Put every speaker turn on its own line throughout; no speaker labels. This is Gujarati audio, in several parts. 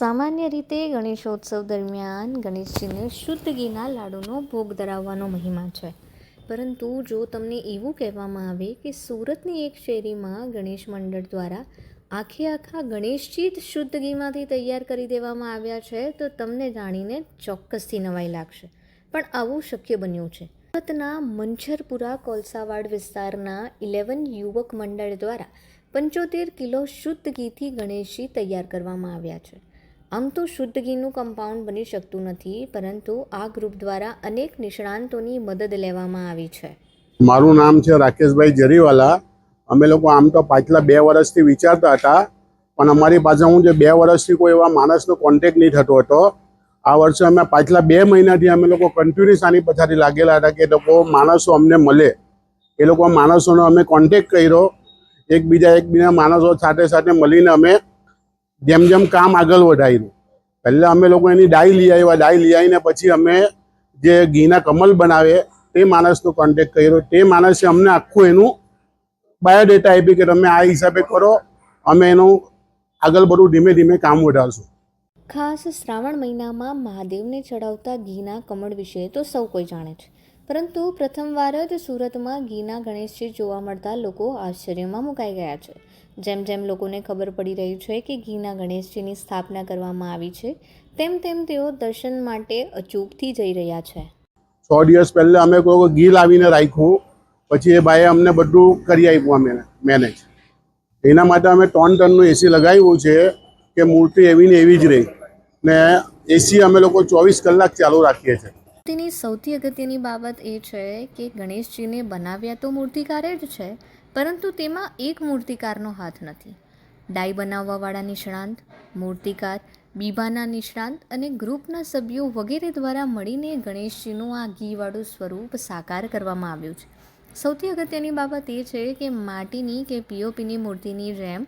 સામાન્ય રીતે ગણેશોત્સવ દરમિયાન ગણેશજીને શુદ્ધ ઘીના લાડુનો ભોગ ધરાવવાનો મહિમા છે. પરંતુ જો તમને એવું કહેવામાં આવે કે સુરતની એક શેરીમાં ગણેશ મંડળ દ્વારા આખા ગણેશજી જ શુદ્ધ ઘીમાંથી તૈયાર કરી દેવામાં આવ્યા છે, તો તમને જાણીને ચોક્કસથી નવાઈ લાગશે. પણ આવું શક્ય બન્યું છે. સુરતના મંછરપુરા કોલસાવાડ વિસ્તારના 11 યુવક મંડળ દ્વારા 75 કિલો શુદ્ધ ઘીથી ગણેશજી તૈયાર કરવામાં આવ્યા છે. આમ તો શુદ્ધ ઘીનું કમ્પાઉન્ડ બની શકતું નથી, પરંતુ આ ગ્રુપ દ્વારા અનેક નિષ્ણાંતોની મદદ લેવામાં આવી છે.
મારું નામ છે રાકેશભાઈ જરીવાલા. અમે લોકો આમ તો પાછલા 2 વર્ષથી વિચારતા હતા, પણ અમારી પાસે જે 2 વર્ષથી કોઈ એવા માણસનો કોન્ટેક્ટ નહીં થતો હતો. આ વર્ષે અમે પાછલા 2 મહિનાથી અમે લોકો કન્ટિન્યુઅસ આની પછાડી લાગેલા હતા કે લોકો માણસો અમને મળે. એ લોકો માણસોનો અમે કોન્ટેક્ટ કર્યો. એકબીજા માણસો સાથે મળીને અમે જેમ કામ આગળ વધાર્યું. પહેલાં અમે લોકો એની ડાઈ લઈ આવીને પછી અમે જે ઘીના કમલ બનાવે તે માણસનો કોન્ટેક્ટ કર્યો. તે માણસે અમને આખું એનું બાયોડેટા આપી કે તમે આ હિસાબે કરો, અમે એનું આગળ બધું ધીમે ધીમે કામ વધારશું.
ખાસ શ્રાવણ મહિનામાં મહાદેવને ચડાવતા ઘીના કમળ વિશે તો સૌ કોઈ જાણે છે, પરંતુ પ્રથમવાર જ સુરતમાં ઘીના ગણેશજી જોવા મળતા લોકો આશ્ચર્યમાં મુકાઈ ગયા છે. જેમ લોકોને ખબર પડી રહી છે કે ઘીના ગણેશજીની સ્થાપના કરવામાં આવી છે, તેમ તેઓ દર્શન માટે અચૂકથી જઈ રહ્યા છે.
100 દિવસ પહેલાં અમે કોઈ ઘી લાવીને રાખ્યું, પછી એ ભાઈએ અમને બધું કરી આપ્યું અમે મેનેજ. એના માટે અમે 3 ટનનું એસી લગાવ્યું છે કે મૂર્તિ એવી ને એવી જ રહી, ને એસી અમે લોકો 24 કલાક ચાલુ રાખીએ છીએ.
તેની સૌથી અગત્યની બાબત એ છે કે ગણેશજીને બનાવ્યા તો મૂર્તિકારે જ છે, પરંતુ તેમાં એક મૂર્તિકારનો હાથ નથી. ડાઈ બનાવવાવાળા નિષ્ણાંત, મૂર્તિકાર, બીબાના નિષ્ણાંત અને ગ્રુપના સભ્યો વગેરે દ્વારા મળીને ગણેશજીનું આ ઘીવાળું સ્વરૂપ સાકાર કરવામાં આવ્યું છે. સૌથી અગત્યની બાબત એ છે કે માટીની કે પીઓપીની મૂર્તિની જેમ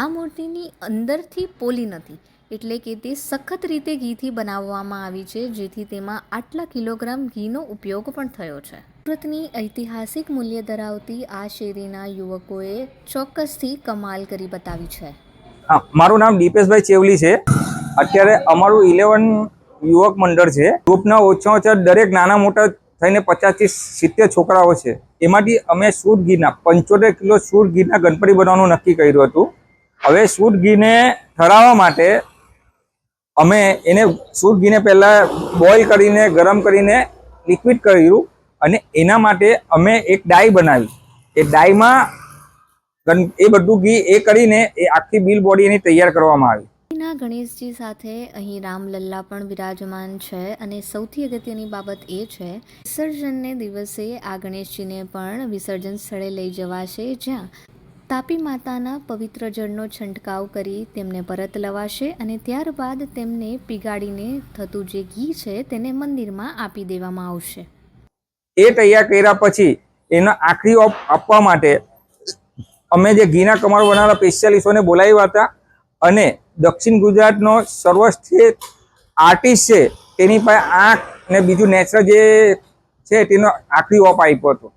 આ મૂર્તિની અંદરથી પોલી નથી, એટલે કે તે સખત રીતે ઘીથી બનાવવામાં આવી છે, જેથી તેમાં આટલા કિલોગ્રામ ઘીનો ઉપયોગ પણ થયો છે. સુરતની ઐતિહાસિક મૂલ્ય ધરાવતી આ શેરીના યુવકોએ ચોક્કસથી કમાલ કરી બતાવી છે.
મારું નામ દીપેશભાઈ ચેવલી છે. અત્યારે અમારું 11 યુવક મંડળ છે. ગ્રુપના ઓછા દરેક નાના મોટા થઈને 50 થી 70 છોકરાઓ છે. એમાંથી અમે શુદ્ધ ઘીના 75 કિલો શુદ્ધ ઘીના ગણપતિ બનાવવાનું નક્કી કર્યું હતું. હવે શુદ્ધ ઘીને ઠરાવવા માટે અમે એને શુદ્ધ ઘીને પહેલાં બોઇલ કરીને ગરમ કરીને લિક્વિડ કર્યું, અને એના માટે અમે એક ડાઈ બનાવી. એ ડાઈમાં એ બધું ઘી એ કરીને એ આખી બિલ બોડી એની તૈયાર કરવામાં આવી.
ગણેશજી સાથે અહીં રામલલ્લા પણ વિરાજમાન છે, અને સૌથી અગત્યની બાબત એ છે વિસર્જનને દિવસે આ ગણેશજીને પણ વિસર્જન સ્થળે લઈ જવાશે, જ્યાં તાપી માતાના પવિત્ર જળનો છંટકાવ કરી તેમને પરત લવાશે, અને ત્યારબાદ તેમને પીગાડીને થતું જે ઘી છે તેને મંદિરમાં આપી દેવામાં આવશે.
એ તૈયાર કર્યા પછી એનો આખરી ઓપ આપવા માટે અમે જે ઘીના કમળ બનાવવાના સ્પેશિયાલિસ્ટોને બોલાવ્યા હતા, અને દક્ષિણ ગુજરાતનો સર્વશ્રેષ્ઠ આર્ટિસ્ટ છે તેની પાસે આંખ ને બીજું નેચરલ જે છે તેનો આખરી ઓપ આપ્યો હતો.